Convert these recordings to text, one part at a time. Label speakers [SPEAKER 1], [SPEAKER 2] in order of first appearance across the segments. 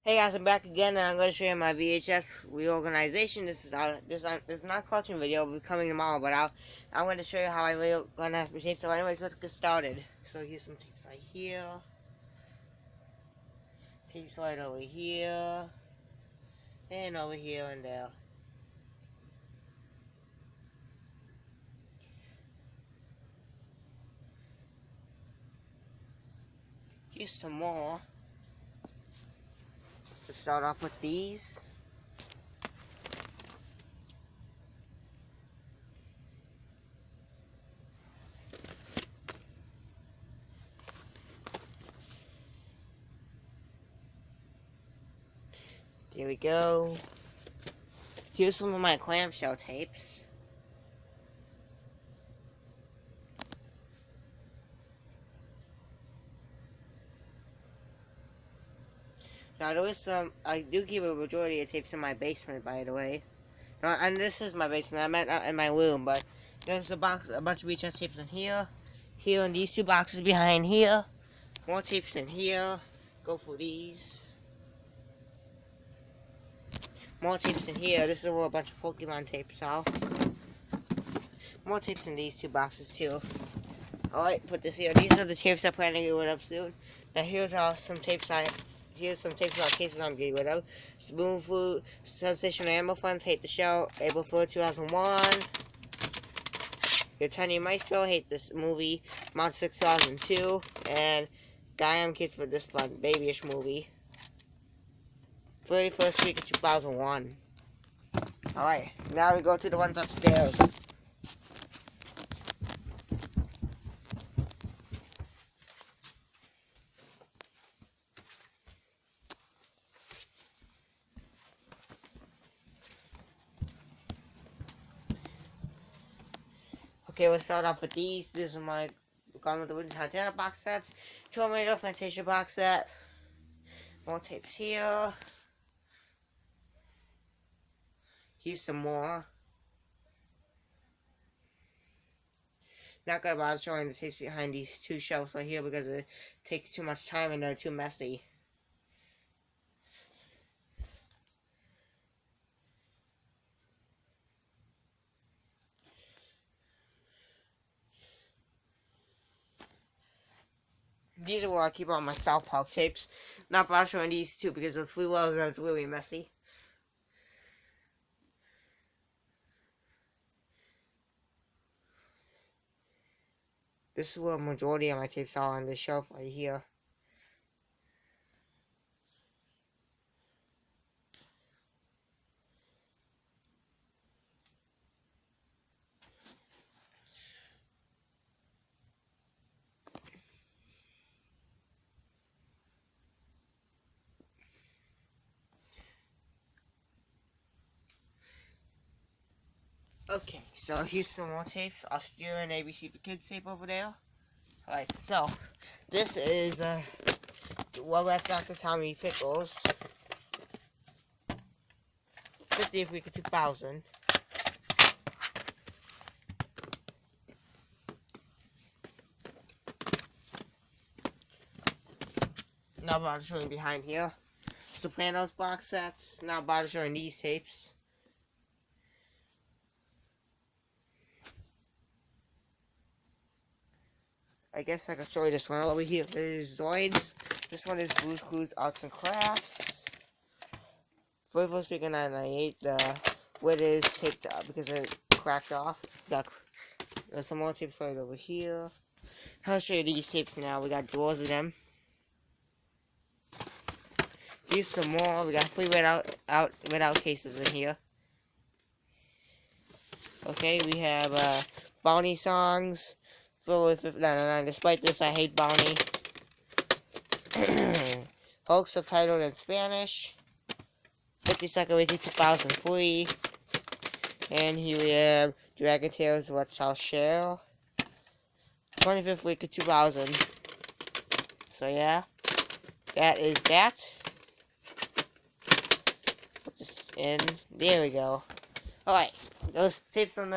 [SPEAKER 1] Hey guys, I'm back again, and I'm going to show you my VHS reorganization. This is not a cartoon video. It'll be coming tomorrow, but I'm going to show you how I reorganize my tapes. So, anyways, let's get started. So here's some tapes right here, tapes right over here, and over here and there. Here's some more. Let's start off with these. There we go. Here's some of my clamshell tapes. Now there is some. I do keep a majority of tapes in my basement, by the way. And this is my basement. I meant in my room, but there's a bunch of VHS tapes in here, in these two boxes behind here. More tapes in here. Go for these. More tapes in here. This is where a bunch of Pokemon tapes are. More tapes in these two boxes too. Alright, put this here. These are the tapes I plan to get rid of soon. Now here's some tapes about cases I'm getting rid of. Spoon Food, Sensational Animal Funds, Hate the Show, April 4, 2001. Your Tiny Maestro, Hate This Movie, Mount 6002, and Guy I'm Kids for This Fun, Babyish Movie. 31st week of 2001. Alright, now we go to the ones upstairs. Okay, we'll start off with these. These are my Gone with the Wind Titanic box sets. Tornado Fantasia box set. More tapes here. Here's some more. Not gonna bother showing the tapes behind these two shelves right here because it takes too much time and they're too messy. These are where I keep all my South Park tapes. Not bother showing these two because the 3 wells are really messy. This is where a majority of my tapes are on this shelf right here. Okay, so here's some more tapes. Austere and ABC for Kids tape over there. Alright, so this is well, that's Dr. Tommy Pickles. 50th week of 2000. Not bother showing behind here. Sopranos box sets. Not bother showing these tapes. I guess I can show you this one over here. There's Zoids. This one is Blue's Clues Arts and Crafts. 41st week of 1998. The lid is taped up because it cracked off. There's some more tapes right over here. I'll show you these tapes now. We got drawers of them. Here's some more. We got 3 without cases in here. Okay, we have Bounty songs. Despite this, I hate Bounty. Hulk subtitled in Spanish. 52nd week of 2003. And here we have Dragon Tales What Shall Share. 25th week of 2000. So yeah, that is that. Put this in. There we go. Alright, those tapes on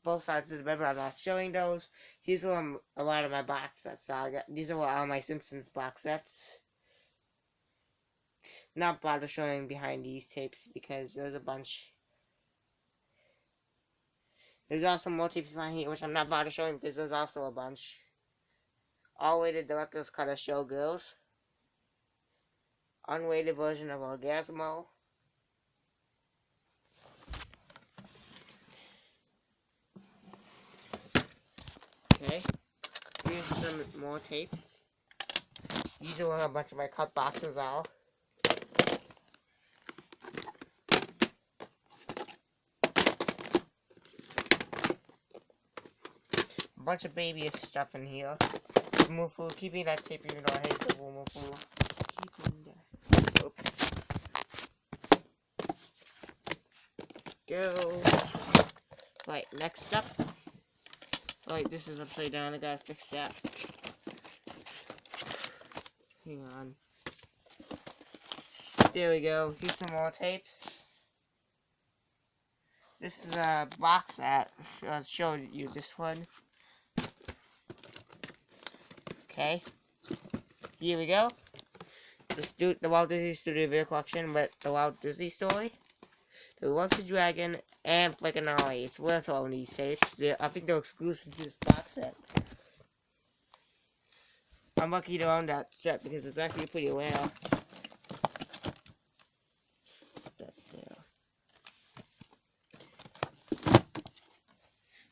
[SPEAKER 1] both sides of the bed, but I'm not showing those. These are a lot of my box sets. These are all my Simpsons box sets. Not bother showing behind these tapes because there's a bunch. There's also more tapes behind here, which I'm not bother showing because there's also a bunch. All weighted director's cut of Showgirls. Unweighted version of Orgasmo. Okay. Here's some more tapes. These are where a bunch of my cut boxes are. A bunch of babyish stuff in here. Mufu, keeping that tape even though I hate the Mufu. Keeping that. Oops. Go. Right, next up. Right, this is upside down. I gotta fix that. Hang on. There we go. Here's some more tapes. This is a box that I'll show you this one. Okay. Here we go. The Walt Disney Studio Video Collection, but the Walt Disney Story. The Lucky Dragon and Flick and Ollie. It's worth all these tapes. I think they're exclusive to this box set. I'm lucky to own that set because it's actually pretty rare.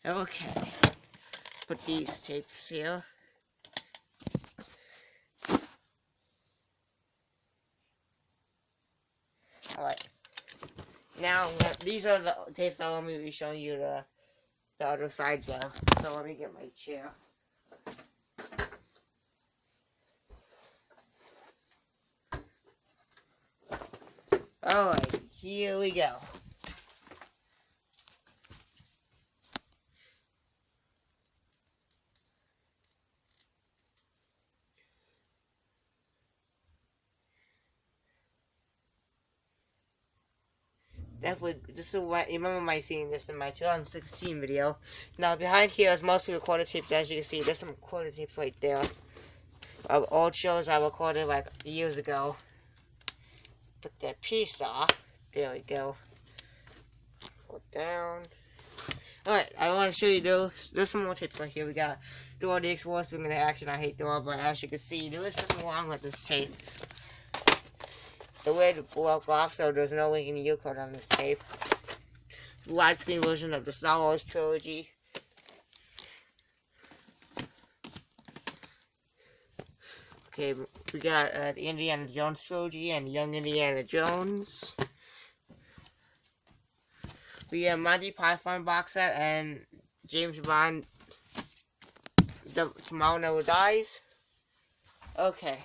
[SPEAKER 1] Okay. Put these tapes here. Alright. Now, these are the tapes I'm going to be showing you the other sides of. So let me get my chair. Alright, here we go. Definitely, this is what you remember my seeing this in my 2016 video. Now behind here is mostly recorded tapes. As you can see, there's some recorded tapes right there of old shows I recorded like years ago. Put that piece off. There we go. Put down. Alright, I want to show you those. There's some more tapes right here. We got Dora the Explorer Swing into Action. I hate Dora, but as you can see, there is something wrong with this tape. The lid broke off, so there's no linking the U-code on this tape. Widescreen version of the Star Wars trilogy. Okay, we got the Indiana Jones trilogy and Young Indiana Jones. We have Monty Python box set and James Bond, Tomorrow Never Dies. Okay,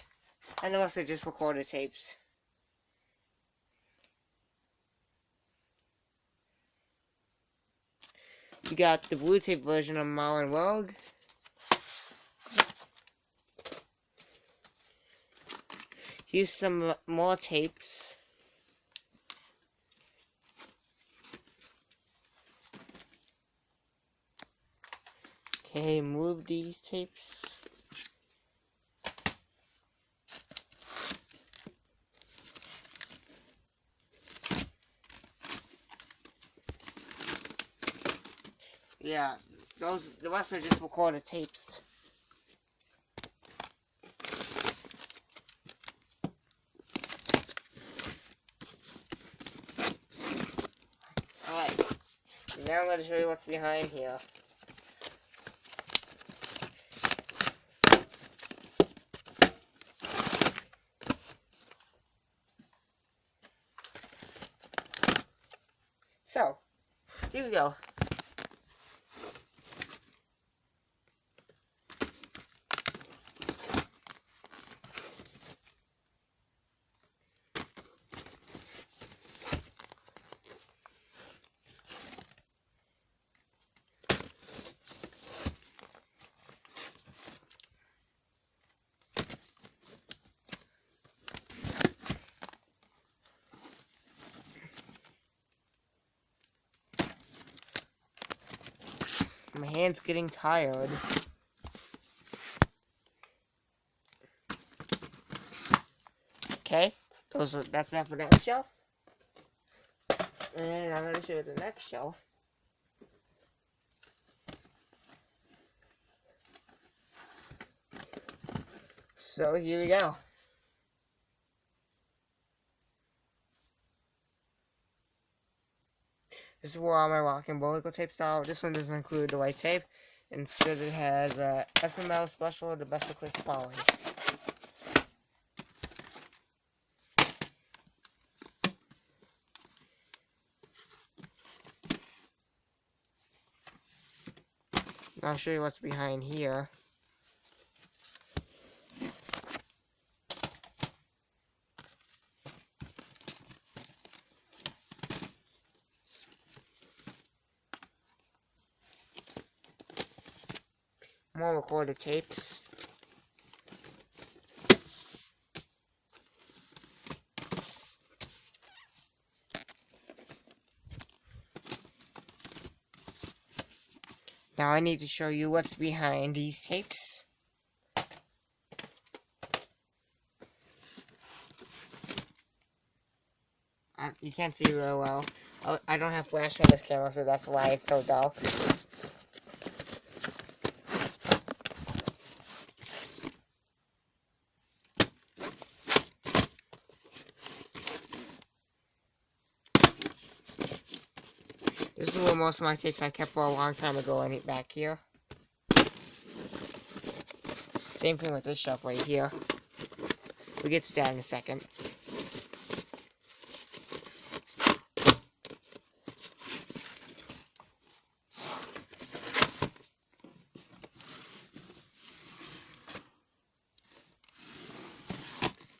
[SPEAKER 1] and the rest are just recorded tapes. We got the blue tape version of Marlon Rogue. Here's some more tapes. Okay, move these tapes. Yeah, the rest are just recorded tapes. Alright, now I'm going to show you what's behind here. So, here we go. My hand's getting tired. Okay. That's that for that shelf. And I'm going to show you the next shelf. So here we go. This is where all my rock and umbilical tapes are. This one doesn't include the white tape. Instead it has SML Special, the best of Chris following. Now I'll show you what's behind here. More recorded tapes. Now I need to show you what's behind these tapes. You can't see real well. I don't have flash on this camera, so that's why it's so dull. This is where most of my tapes I kept for a long time ago and back here. Same thing with this shelf right here. We'll get to that in a second.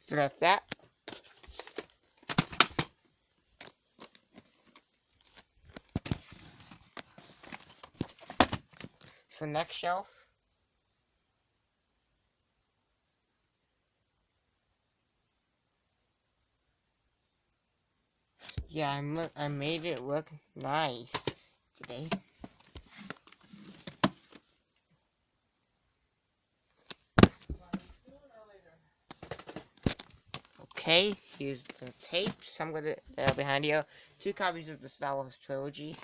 [SPEAKER 1] So that's that. So next shelf. Yeah, I made it look nice today. Okay, here's the tapes. I'm gonna behind here. 2 copies of the Star Wars trilogy.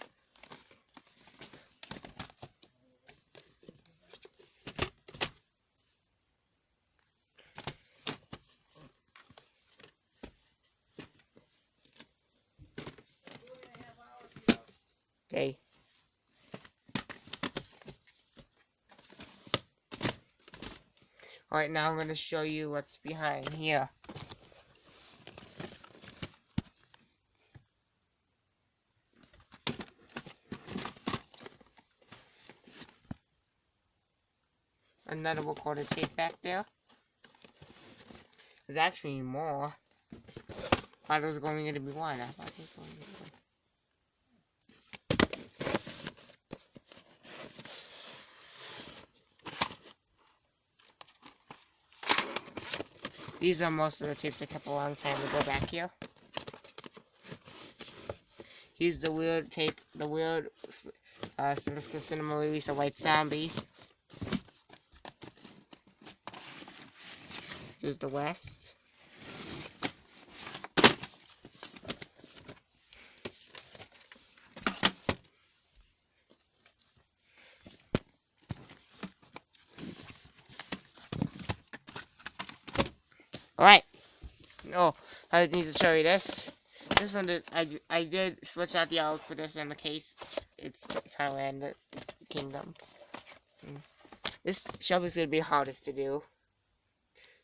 [SPEAKER 1] Okay. Alright, now I'm gonna show you what's behind here. Another recorded tape back there. There's actually more. I thought it was going to be one. I thought it was going to be one. These are most of the tapes I kept a long time ago back here. Here's the weird tape, the weird Sinister Cinema release of White Zombie. Here's the West. Alright. Oh, I need to show you this. This one, I did switch out the art for this in the case. It's Thailand Kingdom. This shelf is going to be hardest to do.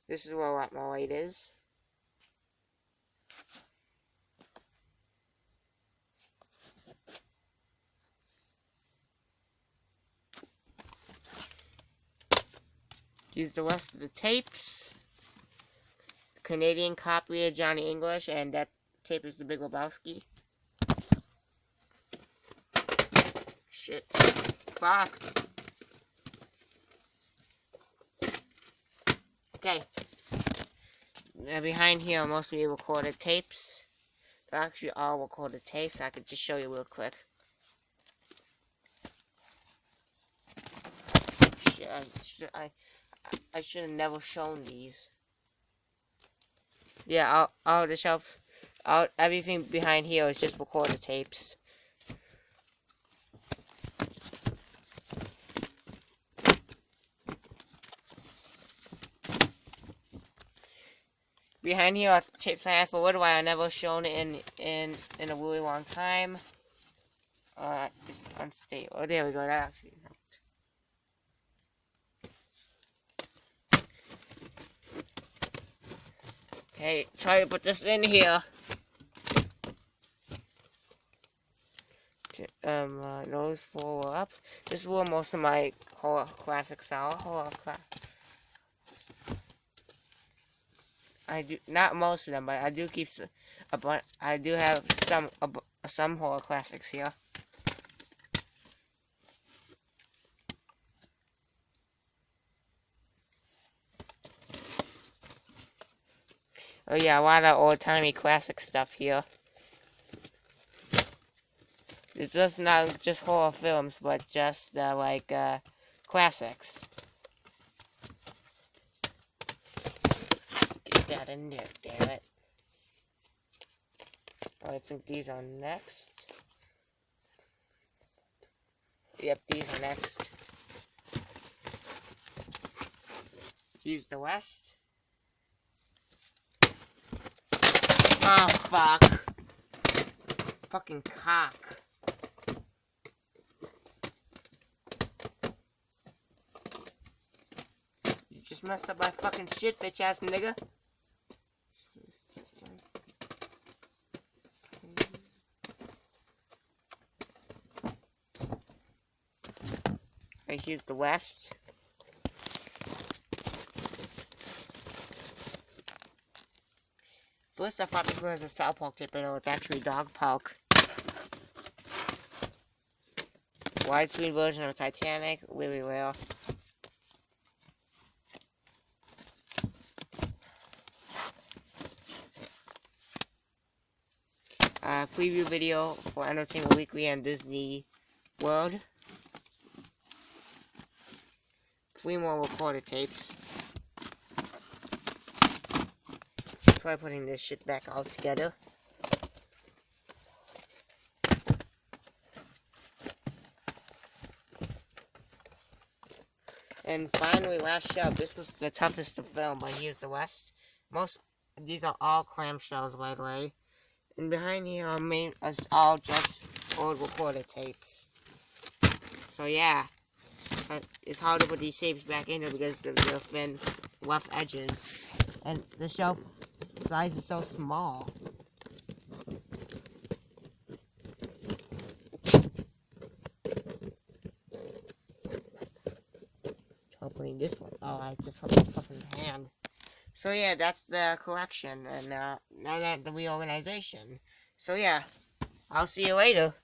[SPEAKER 1] This is where a lot more light is. Here's the rest of the tapes. Canadian copy of Johnny English, and that tape is the Big Lebowski. Shit. Fuck. Okay. Now behind here are mostly recorded tapes. They're actually all recorded tapes. I could just show you real quick. Shit, I should have never shown these. Yeah, all the shelves, everything behind here is just recorder tapes. Behind here are tapes I had for a little while. I never shown it in a really long time. It's unstable. Oh, there we go. That actually helped. Okay, try to put this in here. Those four were up. This were most of my horror classic style. I do not most of them, but I do keep a bunch. I do have some horror classics here. Oh yeah, a lot of old-timey classic stuff here. It's just not just horror films, but just like classics. Get that in there, damn it. Oh, I think these are next. Yep, these are next. Here's the West. Oh, fuck. Fucking cock. You just messed up my fucking shit, bitch ass nigga. Right, here's the West. First I thought this was a South Park tip, but no, it's actually Dog Park. Widescreen version of Titanic, really well. Preview video for Entertainment Weekly and Disney World. 3 more recorded tapes. Try putting this shit back all together. And finally, last shelf. This was the toughest to film, but here's the West. These are all clamshells, by the way. And behind here are all just old recorded tapes. So yeah, it's hard to put these tapes back in there because of the thin, rough edges. And the shelf size is so small. Try putting this one. Oh, I just hurt my fucking hand. So yeah, that's the collection and now that the reorganization. So yeah, I'll see you later.